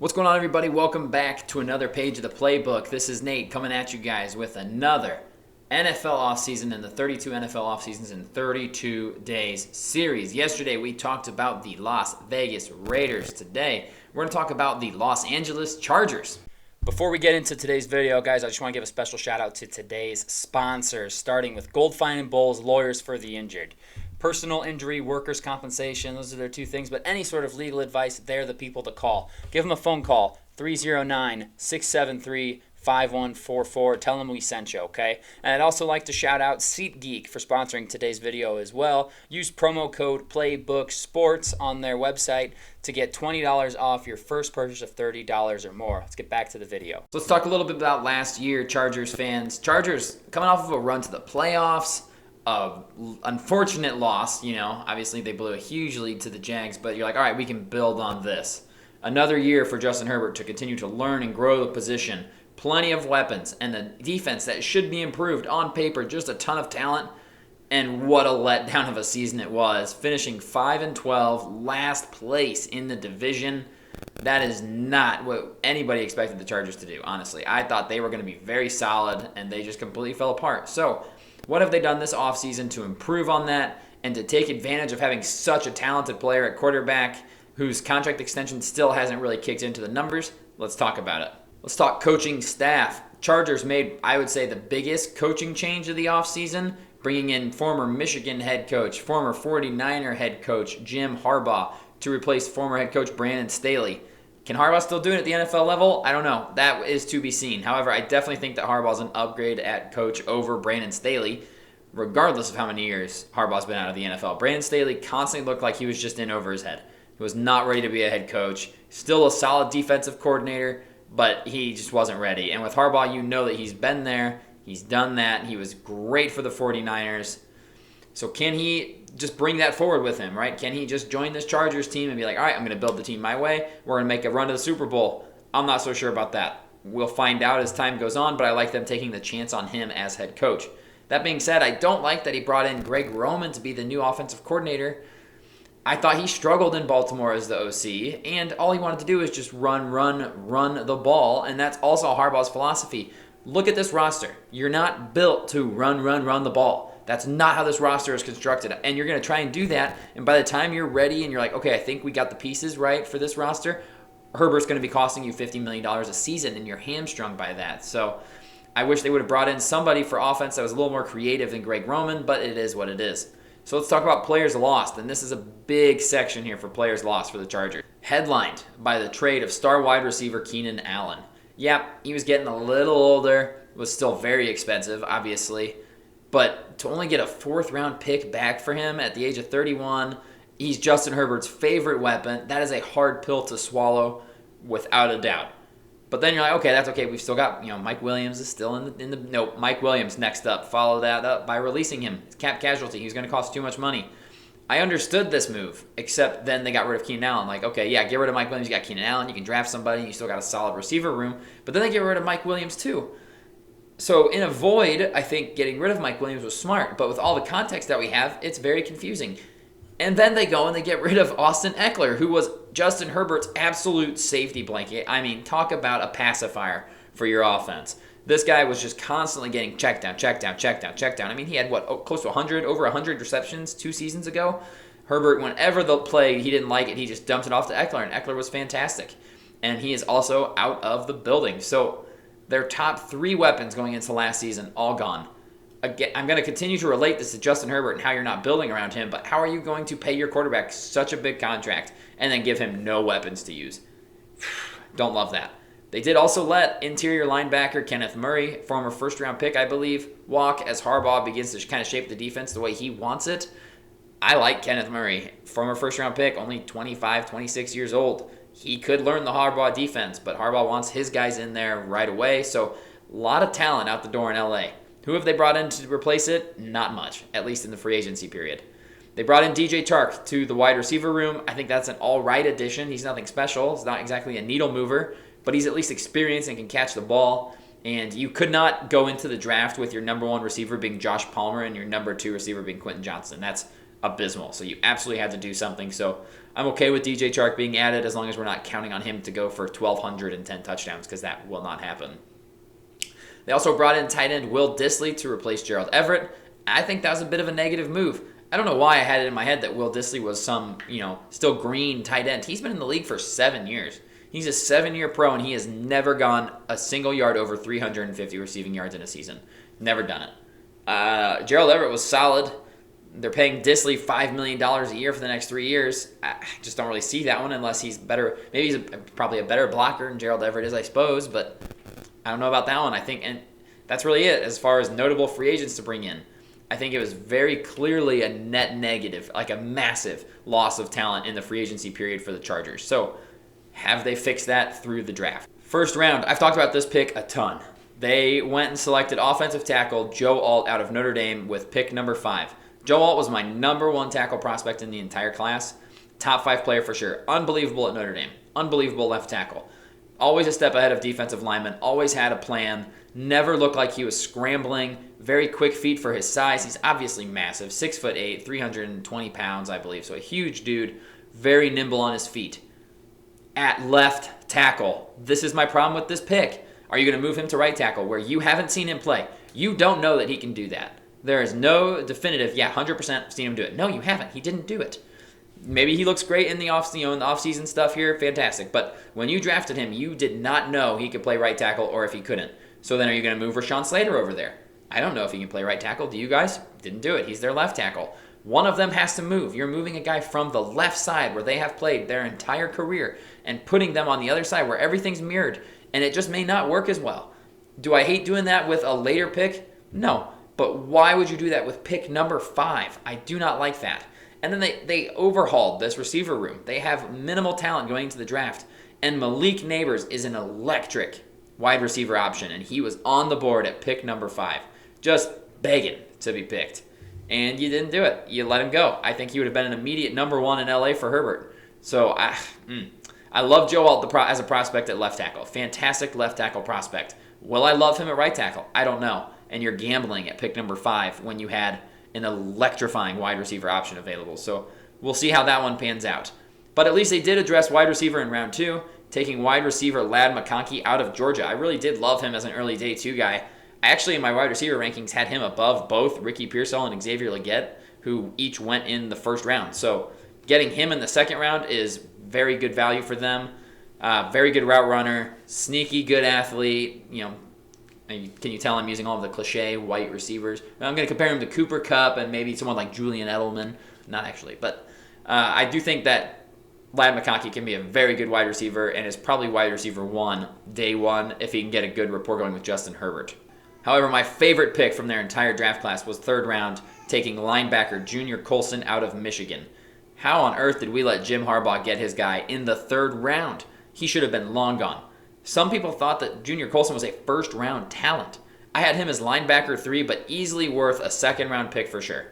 What's going on, everybody? Welcome back to another page of the playbook. This is Nate coming at you guys with another NFL offseason and the 32 NFL offseasons in 32 days series. Yesterday, we talked about the Las Vegas Raiders. Today, we're going to talk about the Los Angeles Chargers. Before we get into today's video, guys, I just want to give a special shout out to today's sponsors, starting with Gold Fine and Bowles, lawyers for the injured. Personal injury, workers' compensation, those are their two things, but any sort of legal advice, they're the people to call. Give them a phone call, 309-673-5144. Tell them we sent you, okay? And I'd also like to shout out SeatGeek for sponsoring today's video as well. Use promo code PlaybookSports on their website to get $20 off your first purchase of $30 or more. Let's get back to the video. So let's talk a little bit about last year, Chargers fans. Chargers coming off of a run to the playoffs. Unfortunate loss, obviously they blew a huge lead to the Jags, but you're like, all right, we can build on this. Another year for Justin Herbert to continue to learn and grow the position. Plenty of weapons and the defense that should be improved on paper, just a ton of talent. And what a letdown of a season it was, finishing 5-12, last place in the division. That is not what anybody expected the Chargers to do, honestly. I thought they were going to be very solid, and they just completely fell apart. So what have they done this offseason to improve on that and to take advantage of having such a talented player at quarterback whose contract extension still hasn't really kicked into the numbers? Let's talk about it. Let's talk coaching staff. Chargers made, I would say, the biggest coaching change of the offseason, bringing in former Michigan head coach, former 49er head coach Jim Harbaugh to replace former head coach Brandon Staley. Can Harbaugh still do it at the NFL level? I don't know. That is to be seen. However, I definitely think that Harbaugh's an upgrade at coach over Brandon Staley, regardless of how many years Harbaugh's been out of the NFL. Brandon Staley constantly looked like he was just in over his head. He was not ready to be a head coach. Still a solid defensive coordinator, but he just wasn't ready. And with Harbaugh, you know that he's been there. He's done that. He was great for the 49ers. So can he just bring that forward with him, right? Can he just join this Chargers team and be like, all right, I'm going to build the team my way. We're going to make a run to the Super Bowl. I'm not so sure about that. We'll find out as time goes on, but I like them taking the chance on him as head coach. That being said, I don't like that he brought in Greg Roman to be the new offensive coordinator. I thought he struggled in Baltimore as the OC, and all he wanted to do is just run the ball, and that's also Harbaugh's philosophy. Look at this roster. You're not built to run the ball. That's not how this roster is constructed. And you're going to try and do that. And by the time you're ready and you're like, okay, I think we got the pieces right for this roster, Herbert's going to be costing you $50 million a season, and you're hamstrung by that. So I wish they would have brought in somebody for offense that was a little more creative than Greg Roman, but it is what it is. So let's talk about players lost. And this is a big section here for players lost for the Chargers. Headlined by the trade of star wide receiver Keenan Allen. Yep, he was getting a little older, was still very expensive, obviously. But to only get a fourth-round pick back for him at the age of 31, he's Justin Herbert's favorite weapon. That is a hard pill to swallow, without a doubt. But then you're like, okay, that's okay. We've still got, Mike Williams is still in the. No, Mike Williams next up. Follow that up by releasing him. Cap casualty. He's going to cost too much money. I understood this move, except then they got rid of Keenan Allen. Like, okay, yeah, get rid of Mike Williams. You got Keenan Allen. You can draft somebody. And you still got a solid receiver room. But then they get rid of Mike Williams too. So in a void, I think getting rid of Mike Williams was smart. But with all the context that we have, it's very confusing. And then they go and they get rid of Austin Eckler, who was Justin Herbert's absolute safety blanket. I mean, talk about a pacifier for your offense. This guy was just constantly getting check down. I mean, he had, close to over 100 receptions 2 seasons ago. Herbert, whenever the play he didn't like it, he just dumped it off to Eckler, and Eckler was fantastic. And he is also out of the building. So their top 3 weapons going into last season, all gone. Again, I'm going to continue to relate this to Justin Herbert and how you're not building around him, but how are you going to pay your quarterback such a big contract and then give him no weapons to use? Don't love that. They did also let interior linebacker Kenneth Murray, former first-round pick, I believe, walk as Harbaugh begins to kind of shape the defense the way he wants it. I like Kenneth Murray, former first-round pick, only 25, 26 years old. He could learn the Harbaugh defense, but Harbaugh wants his guys in there right away. So a lot of talent out the door in LA. Who have they brought in to replace it? Not much, at least in the free agency period. They brought in DJ Chark to the wide receiver room. I think that's an all-right addition. He's nothing special. He's not exactly a needle mover, but he's at least experienced and can catch the ball. And you could not go into the draft with your number 1 receiver being Josh Palmer and your number 2 receiver being Quentin Johnston. That's abysmal. So you absolutely had to do something. So I'm okay with DJ Chark being added as long as we're not counting on him to go for 1,210 touchdowns, because that will not happen. They also brought in tight end Will Dissly to replace Gerald Everett. I think that was a bit of a negative move. I don't know why I had it in my head that Will Dissly was some, still green tight end. He's been in the league for 7 years. He's a 7-year pro, and he has never gone a single yard over 350 receiving yards in a season. Never done it. Gerald Everett was solid. They're paying Dissly $5 million a year for the next 3 years. I just don't really see that one unless he's better. Maybe he's probably a better blocker than Gerald Everett is, I suppose, but I don't know about that one. I think, and that's really it as far as notable free agents to bring in. I think it was very clearly a net negative, like a massive loss of talent in the free agency period for the Chargers. So have they fixed that through the draft? First round, I've talked about this pick a ton. They went and selected offensive tackle Joe Alt out of Notre Dame with pick number 5. Joe Alt was my number 1 tackle prospect in the entire class. Top 5 player for sure. Unbelievable at Notre Dame. Unbelievable left tackle. Always a step ahead of defensive linemen. Always had a plan. Never looked like he was scrambling. Very quick feet for his size. He's obviously massive. 6'8", 320 pounds, I believe. So a huge dude. Very nimble on his feet. At left tackle. This is my problem with this pick. Are you going to move him to right tackle where you haven't seen him play? You don't know that he can do that. There is no definitive, 100% seen him do it. No, you haven't. He didn't do it. Maybe he looks great in the off-season stuff here. Fantastic. But when you drafted him, you did not know he could play right tackle or if he couldn't. So then are you going to move Rashawn Slater over there? I don't know if he can play right tackle. Do you guys? Didn't do it. He's their left tackle. One of them has to move. You're moving a guy from the left side where they have played their entire career and putting them on the other side where everything's mirrored, and it just may not work as well. Do I hate doing that with a later pick? No. But why would you do that with pick number 5? I do not like that. And then they overhauled this receiver room. They have minimal talent going into the draft. And Malik Neighbors is an electric wide receiver option, and he was on the board at pick number 5. Just begging to be picked. And you didn't do it. You let him go. I think he would have been an immediate number 1 in LA for Herbert. So I love Joe Alt as a prospect at left tackle. Fantastic left tackle prospect. Will I love him at right tackle? I don't know. And you're gambling at pick number 5 when you had an electrifying wide receiver option available. So we'll see how that one pans out. But at least they did address wide receiver in round 2, taking wide receiver Ladd McConkey out of Georgia. I really did love him as an early day 2 guy. I actually, in my wide receiver rankings, had him above both Ricky Pearsall and Xavier Legette, who each went in the first round. So getting him in the second round is very good value for them. Very good route runner, sneaky good athlete. Can you tell I'm using all of the cliche white receivers? I'm going to compare him to Cooper Kupp and maybe someone like Julian Edelman. Not actually, but I do think that Ladd McConkey can be a very good wide receiver and is probably wide receiver 1, day 1, if he can get a good rapport going with Justin Herbert. However, my favorite pick from their entire draft class was third round, taking linebacker Junior Colson out of Michigan. How on earth did we let Jim Harbaugh get his guy in the third round? He should have been long gone. Some people thought that Junior Colson was a first-round talent. I had him as linebacker 3, but easily worth a second-round pick for sure.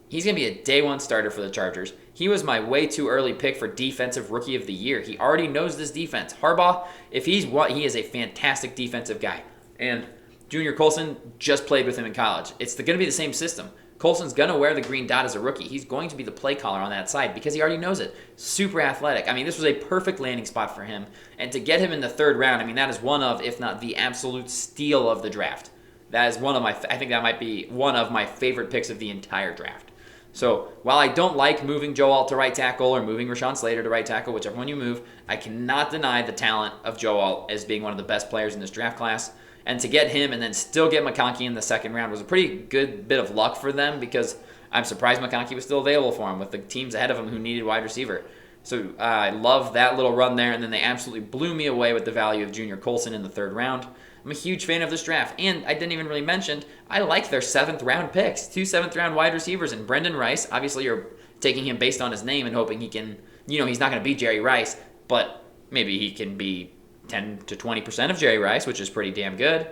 He's going to be a day 1 starter for the Chargers. He was my way too early pick for Defensive Rookie of the Year. He already knows this defense. Harbaugh, if he's what, he is a fantastic defensive guy. And Junior Colson just played with him in college. It's going to be the same system. Colson's going to wear the green dot as a rookie. He's going to be the play caller on that side because he already knows it. Super athletic. I mean, this was a perfect landing spot for him. And to get him in the third round, I mean, that is one of, if not the absolute steal of the draft. That is one of my, I think that might be one of my favorite picks of the entire draft. So while I don't like moving Joe Alt to right tackle or moving Rashawn Slater to right tackle, whichever one you move, I cannot deny the talent of Joe Alt as being one of the best players in this draft class. And to get him and then still get McConkey in the second round was a pretty good bit of luck for them because I'm surprised McConkey was still available for him with the teams ahead of him who needed wide receiver. So I love that little run there, and then they absolutely blew me away with the value of Junior Colson in the third round. I'm a huge fan of this draft, and I didn't even really mention, I like their 7th round picks. 2 7th round wide receivers, and Brendan Rice, obviously you're taking him based on his name and hoping he can, he's not going to be Jerry Rice, but maybe he can be 10 to 20% of Jerry Rice, which is pretty damn good,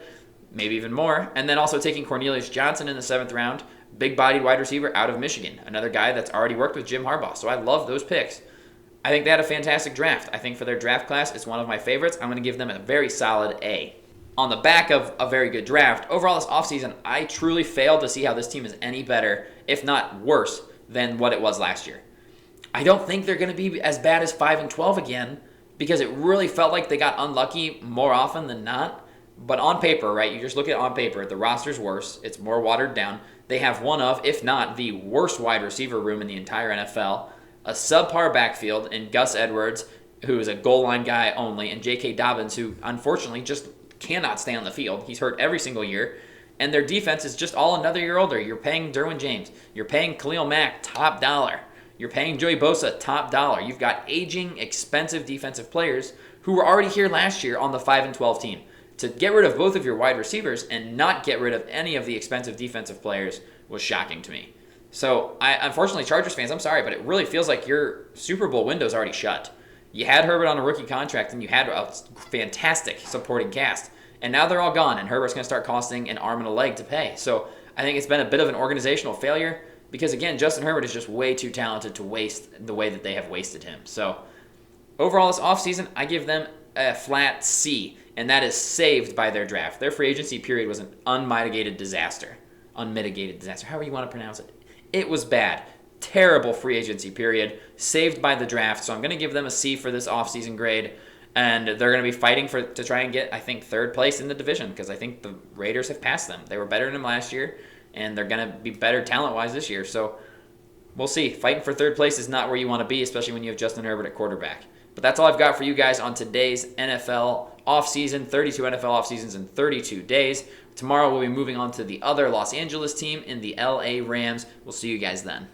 maybe even more. And then also taking Cornelius Johnson in the 7th round, big-bodied wide receiver out of Michigan, another guy that's already worked with Jim Harbaugh. So I love those picks. I think they had a fantastic draft. I think for their draft class, it's one of my favorites. I'm going to give them a very solid A. On the back of a very good draft, overall this offseason, I truly failed to see how this team is any better, if not worse, than what it was last year. I don't think they're going to be as bad as 5-12 again, because it really felt like they got unlucky more often than not. But on paper, right, you just look at it on paper, the roster's worse. It's more watered down. They have one of, if not the worst wide receiver room in the entire NFL, a subpar backfield, and Gus Edwards, who is a goal line guy only, and J.K. Dobbins, who unfortunately just cannot stay on the field. He's hurt every single year. And their defense is just all another year older. You're paying Derwin James. You're paying Khalil Mack top dollar. You're paying Joey Bosa top dollar. You've got aging, expensive defensive players who were already here last year on the 5-12 team. To get rid of both of your wide receivers and not get rid of any of the expensive defensive players was shocking to me. So, unfortunately, Chargers fans, I'm sorry, but it really feels like your Super Bowl window's already shut. You had Herbert on a rookie contract, and you had a fantastic supporting cast. And now they're all gone, and Herbert's going to start costing an arm and a leg to pay. So I think it's been a bit of an organizational failure because, again, Justin Herbert is just way too talented to waste the way that they have wasted him. So overall, this offseason, I give them a flat C, and that is saved by their draft. Their free agency period was an unmitigated disaster. Unmitigated disaster, however you want to pronounce it. It was bad. Terrible free agency period, saved by the draft. So I'm going to give them a C for this offseason grade. And they're going to be fighting to try and get, I think, third place in the division because I think the Raiders have passed them. They were better than them last year, and they're going to be better talent-wise this year. So we'll see. Fighting for third place is not where you want to be, especially when you have Justin Herbert at quarterback. But that's all I've got for you guys on today's NFL offseason, 32 NFL offseasons in 32 days. Tomorrow we'll be moving on to the other Los Angeles team in the LA Rams. We'll see you guys then.